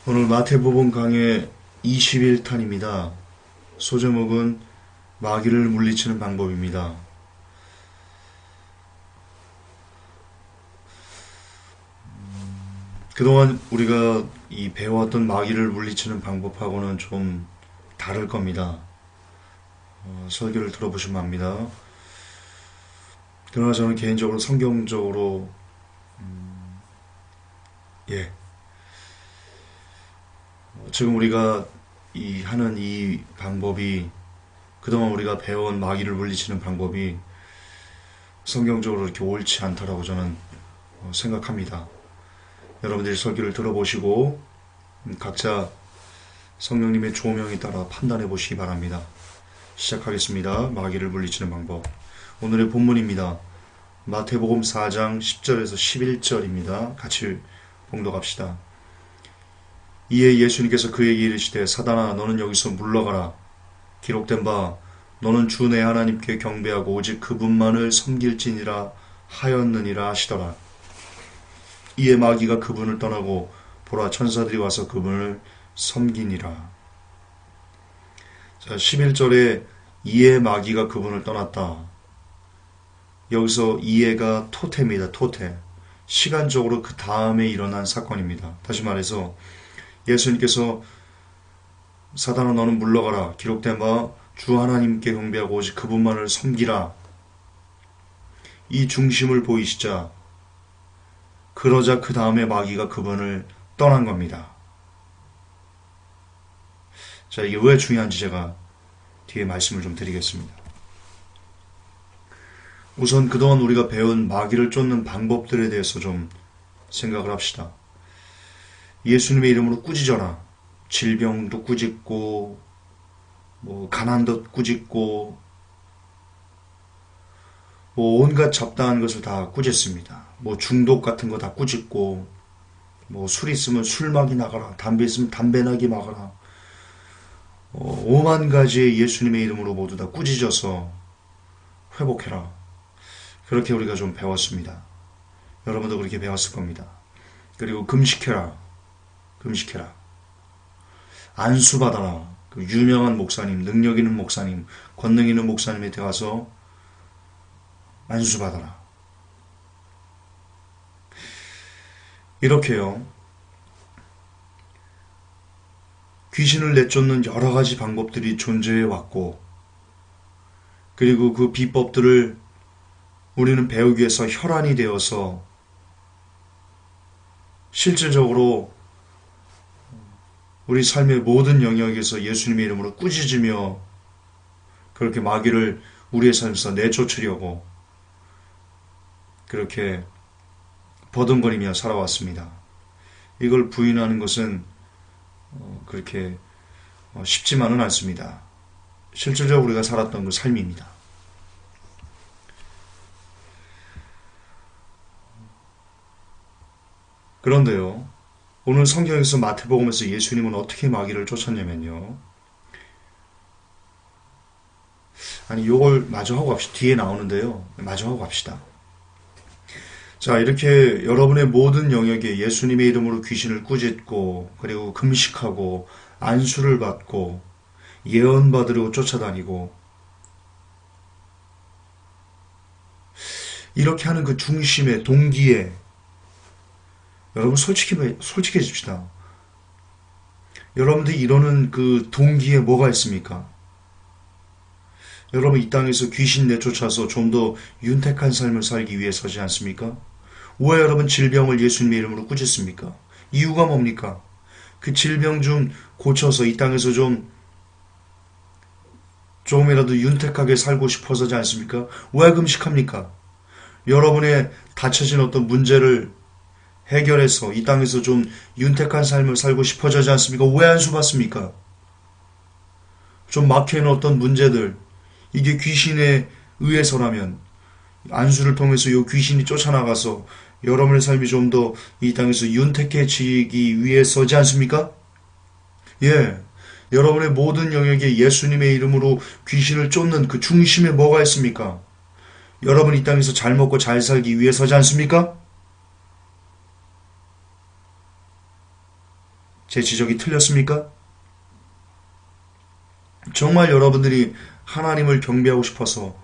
오늘 마태복음 강의 21탄입니다. 소제목은 마귀를 물리치는 방법입니다. 그동안 우리가 배워왔던 마귀를 물리치는 방법하고는 좀 다를 겁니다. 설교를 들어보시면 압니다. 그러나 저는 개인적으로 성경적으로 지금 우리가 하는 이 방법이, 그동안 우리가 배워온 마귀를 물리치는 방법이 성경적으로 이렇게 옳지 않다라고 저는 생각합니다. 여러분들이 설교를 들어보시고 각자 성령님의 조명에 따라 판단해 보시기 바랍니다. 시작하겠습니다. 마귀를 물리치는 방법. 오늘의 본문입니다. 마태복음 4장 10절에서 11절입니다. 같이 봉독합시다. 이에 예수님께서 그에게 이르시되 사단아 너는 여기서 물러가라. 기록된 바 너는 주 내 하나님께 경배하고 오직 그분만을 섬길지니라 하였느니라 하시더라. 이에 마귀가 그분을 떠나고 보라 천사들이 와서 그분을 섬기니라. 자, 11절에 이에 마귀가 그분을 떠났다. 여기서 이에가 토테입니다. 토테. 시간적으로 그 다음에 일어난 사건입니다. 다시 말해서 예수님께서 사단아 너는 물러가라. 기록된 바 주 하나님께 경배하고 오직 그분만을 섬기라. 이 중심을 보이시자 그러자 그 다음에 마귀가 그분을 떠난 겁니다. 자, 이게 왜 중요한지 제가 뒤에 말씀을 좀 드리겠습니다. 우선 그동안 우리가 배운 마귀를 쫓는 방법들에 대해서 좀 생각을 합시다. 예수님의 이름으로 꾸짖어라. 질병도 꾸짖고 가난도 꾸짖고 온갖 잡다한 것을 다 꾸짖습니다. 중독 같은 거 다 꾸짖고 술 있으면 술막이 나가라. 담배 있으면 담배나기 막아라. 오만 가지의 예수님의 이름으로 모두 다 꾸짖어서 회복해라. 그렇게 우리가 좀 배웠습니다. 여러분도 그렇게 배웠을 겁니다. 그리고 금식해라. 금식해라. 안수받아라. 그 유명한 목사님, 능력 있는 목사님, 권능 있는 목사님한테 가서 안수받아라. 이렇게요. 귀신을 내쫓는 여러 가지 방법들이 존재해 왔고, 그리고 그 비법들을 우리는 배우기 위해서 혈안이 되어서 실질적으로 우리 삶의 모든 영역에서 예수님의 이름으로 꾸짖으며 그렇게 마귀를 우리의 삶에서 내쫓으려고 그렇게 버둥거리며 살아왔습니다. 이걸 부인하는 것은 그렇게 쉽지만은 않습니다. 실질적으로 우리가 살았던 그 삶입니다. 그런데요, 오늘 성경에서 마태복음에서 예수님은 어떻게 마귀를 쫓았냐면요. 요걸 마저 하고 갑시다. 뒤에 나오는데요. 마저 하고 갑시다. 자, 이렇게 여러분의 모든 영역에 예수님의 이름으로 귀신을 꾸짖고, 그리고 금식하고, 안수를 받고, 예언 받으려고 쫓아다니고, 이렇게 하는 그 중심에, 동기에, 여러분 솔직해집시다. 여러분들이 이러는 그 동기에 뭐가 있습니까? 여러분 이 땅에서 귀신 내쫓아서 좀 더 윤택한 삶을 살기 위해서지 않습니까? 왜 여러분 질병을 예수님의 이름으로 꾸짖습니까? 이유가 뭡니까? 그 질병 좀 고쳐서 이 땅에서 조금이라도 윤택하게 살고 싶어서지 않습니까? 왜 금식합니까? 여러분의 닥쳐진 어떤 문제를 해결해서 이 땅에서 좀 윤택한 삶을 살고 싶어지지 않습니까? 왜 안수 받습니까? 좀 막혀있는 어떤 문제들, 이게 귀신에 의해서라면 안수를 통해서 이 귀신이 쫓아나가서 여러분의 삶이 좀 더 이 땅에서 윤택해지기 위해서지 않습니까? 예, 여러분의 모든 영역에 예수님의 이름으로 귀신을 쫓는 그 중심에 뭐가 있습니까? 여러분 이 땅에서 잘 먹고 잘 살기 위해서지 않습니까? 제 지적이 틀렸습니까? 정말 여러분들이 하나님을 경배하고 싶어서,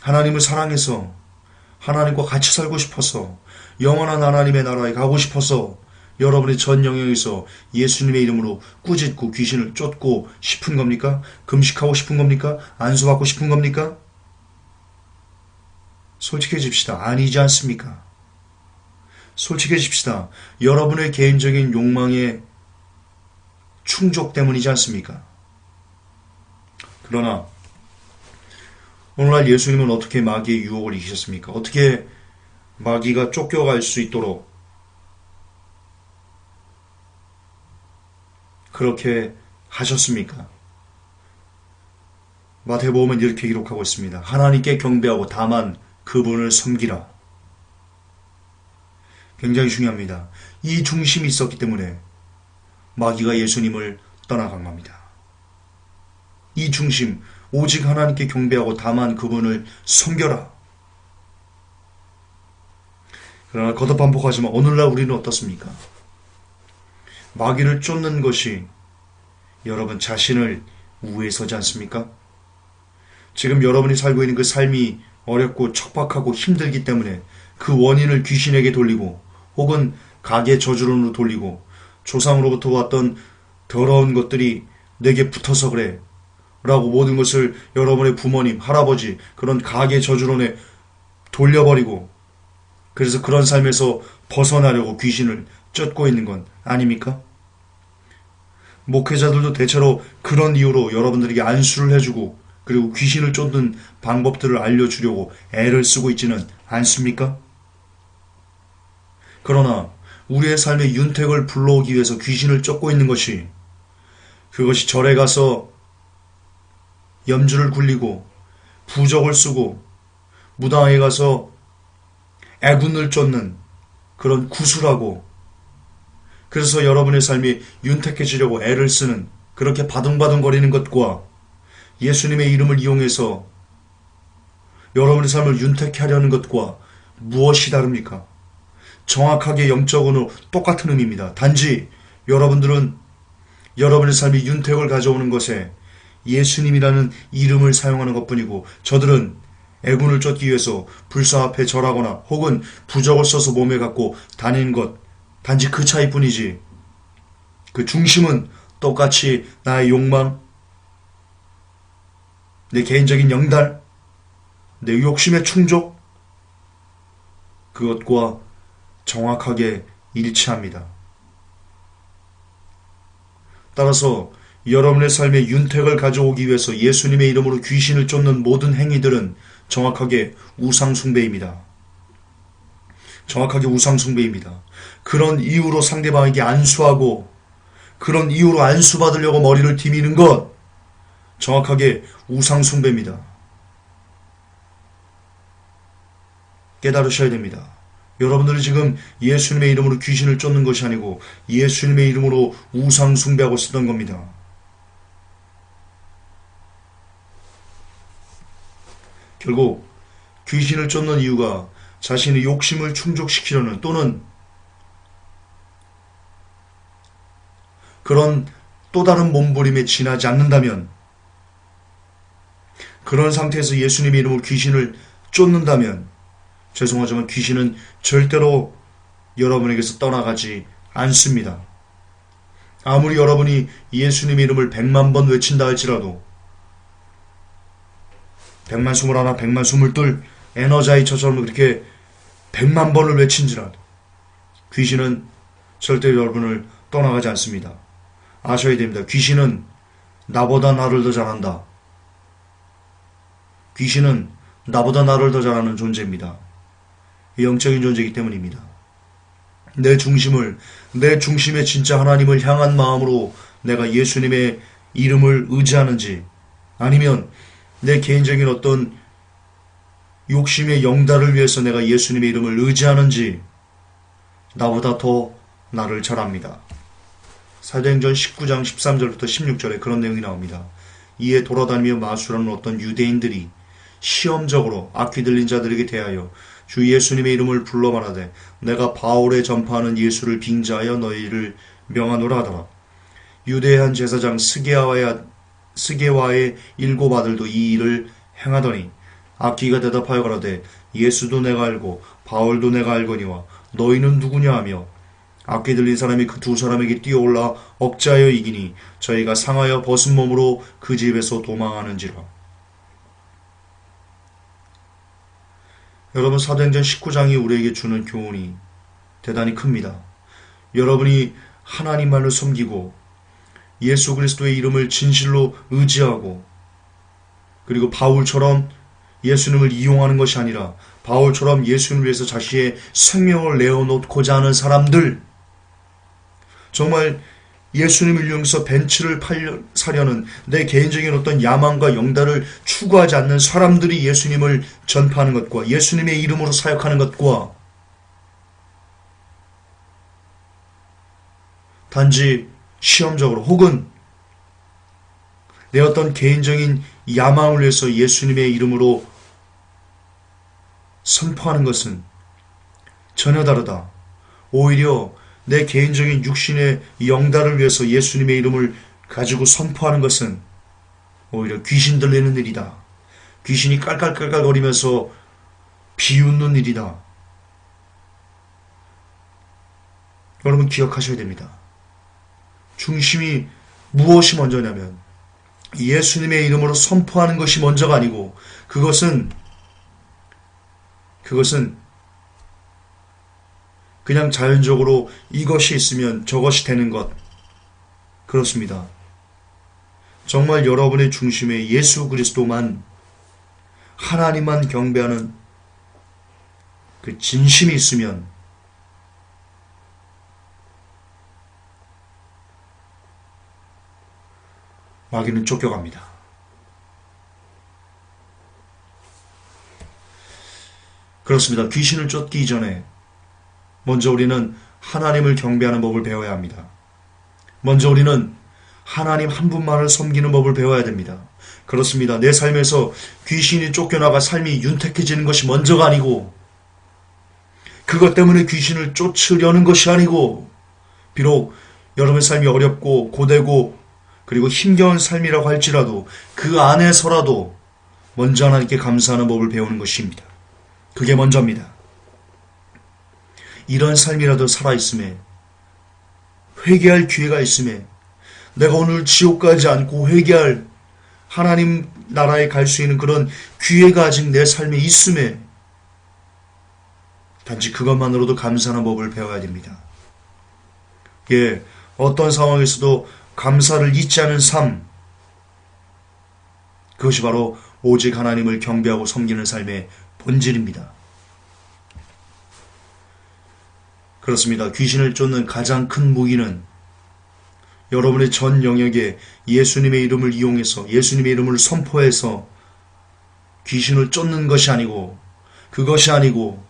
하나님을 사랑해서, 하나님과 같이 살고 싶어서, 영원한 하나님의 나라에 가고 싶어서 여러분의 전 영역에서 예수님의 이름으로 꾸짖고 귀신을 쫓고 싶은 겁니까? 금식하고 싶은 겁니까? 안수받고 싶은 겁니까? 솔직해집시다. 아니지 않습니까? 솔직해집시다. 여러분의 개인적인 욕망의 충족 때문이지 않습니까? 그러나 오늘날 예수님은 어떻게 마귀의 유혹을 이기셨습니까? 어떻게 마귀가 쫓겨갈 수 있도록 그렇게 하셨습니까? 마태복음은 이렇게 기록하고 있습니다. 하나님께 경배하고 다만 그분을 섬기라. 굉장히 중요합니다. 이 중심이 있었기 때문에 마귀가 예수님을 떠나간 겁니다. 이 중심, 오직 하나님께 경배하고 다만 그분을 섬겨라. 그러나 거듭 반복하지만 오늘날 우리는 어떻습니까? 마귀를 쫓는 것이 여러분 자신을 우위에 서지 않습니까? 지금 여러분이 살고 있는 그 삶이 어렵고 척박하고 힘들기 때문에 그 원인을 귀신에게 돌리고 혹은 가게 저주론으로 돌리고 조상으로부터 왔던 더러운 것들이 내게 붙어서 그래 라고 모든 것을 여러분의 부모님, 할아버지 그런 가게 저주론에 돌려버리고 그래서 그런 삶에서 벗어나려고 귀신을 쫓고 있는 건 아닙니까? 목회자들도 대체로 그런 이유로 여러분들에게 안수를 해주고 그리고 귀신을 쫓는 방법들을 알려주려고 애를 쓰고 있지는 않습니까? 그러나 우리의 삶에 윤택을 불러오기 위해서 귀신을 쫓고 있는 것이 그것이 절에 가서 염주를 굴리고 부적을 쓰고 무당에 가서 애군을 쫓는 그런 구수라고 그래서 여러분의 삶이 윤택해지려고 애를 쓰는 그렇게 바둥바둥거리는 것과 예수님의 이름을 이용해서 여러분의 삶을 윤택해 하려는 것과 무엇이 다릅니까? 정확하게 영적으로 똑같은 의미입니다. 단지 여러분들은 여러분의 삶이 윤택을 가져오는 것에 예수님이라는 이름을 사용하는 것뿐이고 저들은 애군을 쫓기 위해서 불사 앞에 절하거나 혹은 부적을 써서 몸에 갖고 다니는 것 단지 그 차이뿐이지 그 중심은 똑같이 나의 욕망, 내 개인적인 영달, 내 욕심의 충족 그것과 정확하게 일치합니다. 따라서 여러분의 삶에 윤택을 가져오기 위해서 예수님의 이름으로 귀신을 쫓는 모든 행위들은 정확하게 우상숭배입니다. 정확하게 우상숭배입니다. 그런 이유로 상대방에게 안수하고 그런 이유로 안수받으려고 머리를 디미는 것 정확하게 우상숭배입니다. 깨달으셔야 됩니다. 여러분들은 지금 예수님의 이름으로 귀신을 쫓는 것이 아니고 예수님의 이름으로 우상숭배하고 쓰던 겁니다. 결국 귀신을 쫓는 이유가 자신의 욕심을 충족시키려는 또는 그런 또 다른 몸부림에 지나지 않는다면 그런 상태에서 예수님의 이름으로 귀신을 쫓는다면 죄송하지만 귀신은 절대로 여러분에게서 떠나가지 않습니다. 아무리 여러분이 예수님의 이름을 100만 번 외친다 할지라도 100만 21, 100만 22 에너자이처럼 그렇게 100만 번을 외친지라도 귀신은 절대 여러분을 떠나가지 않습니다. 아셔야 됩니다. 귀신은 나보다 나를 더 잘한다. 귀신은 나보다 나를 더 잘하는 존재입니다. 영적인 존재이기 때문입니다. 내 중심에 진짜 하나님을 향한 마음으로 내가 예수님의 이름을 의지하는지 아니면 내 개인적인 어떤 욕심의 영달을 위해서 내가 예수님의 이름을 의지하는지 나보다 더 나를 잘 압니다. 사도행전 19장 13절부터 16절에 그런 내용이 나옵니다. 이에 돌아다니며 마술하는 어떤 유대인들이 시험적으로 악귀 들린 자들에게 대하여 주 예수님의 이름을 불러 말하되 내가 바울의 전파하는 예수를 빙자하여 너희를 명하노라 하더라. 유대의 한 제사장 스게와의 7 아들도 이 일을 행하더니 악기가 대답하여 가로되 예수도 내가 알고 바울도 내가 알거니와 너희는 누구냐 하며 악기 들린 사람이 그 2 사람에게 뛰어올라 억제하여 이기니 저희가 상하여 벗은 몸으로 그 집에서 도망하는지라. 여러분, 사도행전 19장이 우리에게 주는 교훈이 대단히 큽니다. 여러분이 하나님만을 섬기고 예수 그리스도의 이름을 진실로 의지하고 그리고 바울처럼 예수님을 이용하는 것이 아니라 바울처럼 예수님을 위해서 자신의 생명을 내어놓고자 하는 사람들, 정말 예수님을 이용해서 벤츠를 사려는 내 개인적인 어떤 야망과 영달을 추구하지 않는 사람들이 예수님을 전파하는 것과 예수님의 이름으로 사역하는 것과 단지 시험적으로 혹은 내 어떤 개인적인 야망을 위해서 예수님의 이름으로 선포하는 것은 전혀 다르다. 오히려 내 개인적인 육신의 영달을 위해서 예수님의 이름을 가지고 선포하는 것은 오히려 귀신 들리는 일이다. 귀신이 깔깔깔깔거리면서 비웃는 일이다. 여러분 기억하셔야 됩니다. 중심이 무엇이 먼저냐면 예수님의 이름으로 선포하는 것이 먼저가 아니고 그것은 그냥 자연적으로 이것이 있으면 저것이 되는 것. 그렇습니다. 정말 여러분의 중심에 예수 그리스도만, 하나님만 경배하는 그 진심이 있으면 마귀는 쫓겨갑니다. 그렇습니다. 귀신을 쫓기 전에 먼저 우리는 하나님을 경배하는 법을 배워야 합니다. 먼저 우리는 하나님 한 분만을 섬기는 법을 배워야 됩니다. 그렇습니다. 내 삶에서 귀신이 쫓겨나가 삶이 윤택해지는 것이 먼저가 아니고 그것 때문에 귀신을 쫓으려는 것이 아니고 비록 여러분의 삶이 어렵고 고되고 그리고 힘겨운 삶이라고 할지라도 그 안에서라도 먼저 하나님께 감사하는 법을 배우는 것입니다. 그게 먼저입니다. 이런 삶이라도 살아있음에 회개할 기회가 있음에 내가 오늘 지옥 가지 않고 회개할 하나님 나라에 갈 수 있는 그런 기회가 아직 내 삶에 있음에 단지 그것만으로도 감사하는 법을 배워야 됩니다. 예, 어떤 상황에서도 감사를 잊지 않은 삶, 그것이 바로 오직 하나님을 경배하고 섬기는 삶의 본질입니다. 그렇습니다. 귀신을 쫓는 가장 큰 무기는 여러분의 전 영역에 예수님의 이름을 이용해서 예수님의 이름을 선포해서 귀신을 쫓는 것이 아니고 그것이 아니고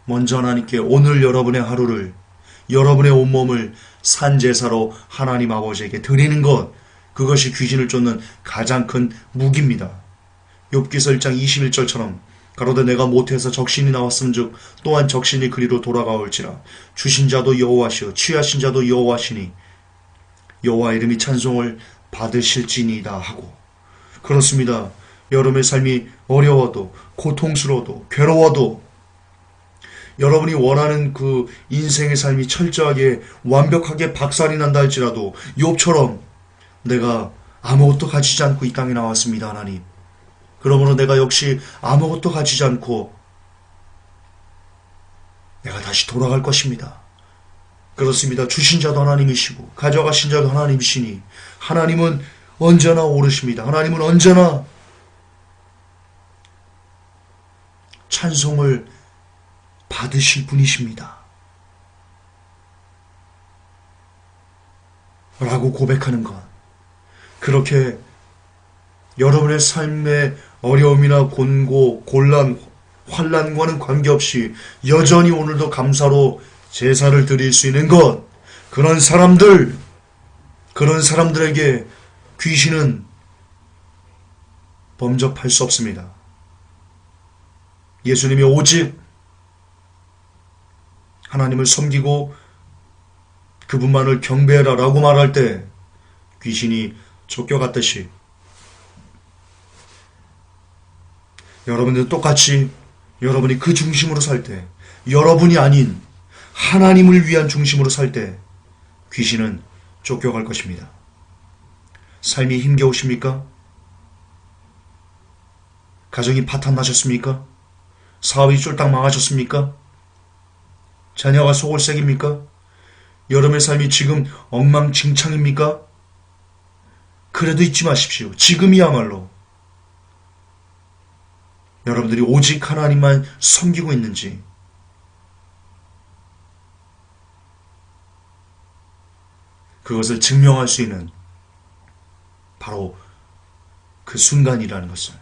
먼저 하나님께 오늘 여러분의 하루를 여러분의 온몸을 산제사로 하나님 아버지에게 드리는 것, 그것이 귀신을 쫓는 가장 큰 무기입니다. 욥기서 1장 21절처럼 가로되 내가 못해서 적신이 나왔음즉 또한 적신이 그리로 돌아가올지라 주신 자도 여호와시오 취하신 자도 여호와시니 여호와 이름이 찬송을 받으실지니이다 하고. 그렇습니다. 여러분의 삶이 어려워도 고통스러워도 괴로워도 여러분이 원하는 그 인생의 삶이 철저하게 완벽하게 박살이 난다 할지라도 욥처럼 내가 아무것도 가지지 않고 이 땅에 나왔습니다. 하나님, 그러므로 내가 역시 아무것도 가지지 않고 내가 다시 돌아갈 것입니다. 그렇습니다. 주신 자도 하나님이시고 가져가신 자도 하나님이시니 하나님은 언제나 오르십니다. 하나님은 언제나 찬송을 받으실 분이십니다. 라고 고백하는 것. 그렇게 여러분의 삶의 어려움이나 곤고, 곤란, 환난과는 관계없이 여전히 오늘도 감사로 제사를 드릴 수 있는 것, 그런 사람들에게 귀신은 범접할 수 없습니다. 예수님이 오직 하나님을 섬기고 그분만을 경배해라 라고 말할 때 귀신이 쫓겨갔듯이 여러분들 똑같이 여러분이 그 중심으로 살 때, 여러분이 아닌 하나님을 위한 중심으로 살 때 귀신은 쫓겨갈 것입니다. 삶이 힘겨우십니까? 가정이 파탄나셨습니까? 사업이 쫄딱 망하셨습니까? 자녀가 소홀색입니까? 여러분의 삶이 지금 엉망진창입니까? 그래도 잊지 마십시오. 지금이야말로 여러분들이 오직 하나님만 섬기고 있는지, 그것을 증명할 수 있는 바로 그 순간이라는 것을,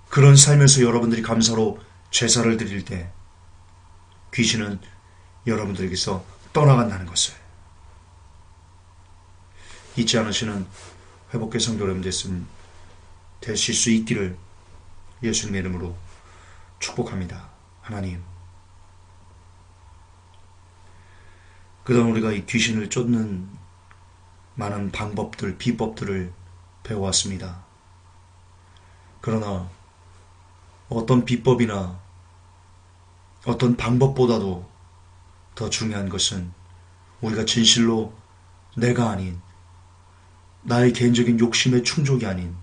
그런 삶에서 여러분들이 감사로 제사를 드릴 때 귀신은 여러분들에게서 떠나간다는 것을 잊지 않으시는 회복의 성도 여러분 되실 수 있기를 예수님의 이름으로 축복합니다. 하나님, 그동안 우리가 이 귀신을 쫓는 많은 방법들, 비법들을 배워왔습니다. 그러나 어떤 비법이나 어떤 방법보다도 더 중요한 것은 우리가 진실로 내가 아닌, 나의 개인적인 욕심의 충족이 아닌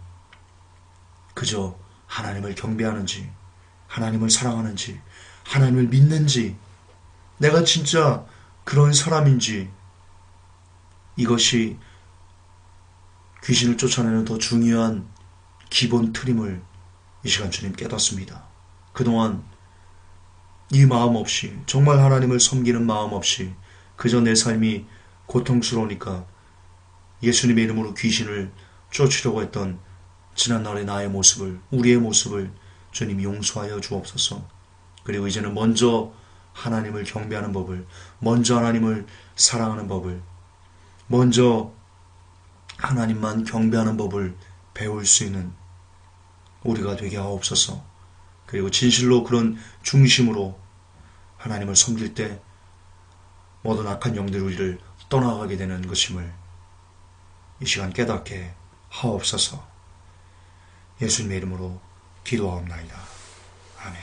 그저 하나님을 경배하는지, 하나님을 사랑하는지, 하나님을 믿는지, 내가 진짜 그런 사람인지, 이것이 귀신을 쫓아내는 더 중요한 기본 틀임을 이 시간 주님 깨닫습니다. 그동안 이 마음 없이, 정말 하나님을 섬기는 마음 없이 그저 내 삶이 고통스러우니까 예수님의 이름으로 귀신을 쫓으려고 했던 지난날의 나의 모습을, 우리의 모습을 주님 용서하여 주옵소서. 그리고 이제는 먼저 하나님을 경배하는 법을, 먼저 하나님을 사랑하는 법을, 먼저 하나님만 경배하는 법을 배울 수 있는 우리가 되게 하옵소서. 그리고 진실로 그런 중심으로 하나님을 섬길 때 모든 악한 영들이 우리를 떠나가게 되는 것임을 이 시간 깨닫게 하옵소서. 예수님의 이름으로 기도하옵나이다. 아멘.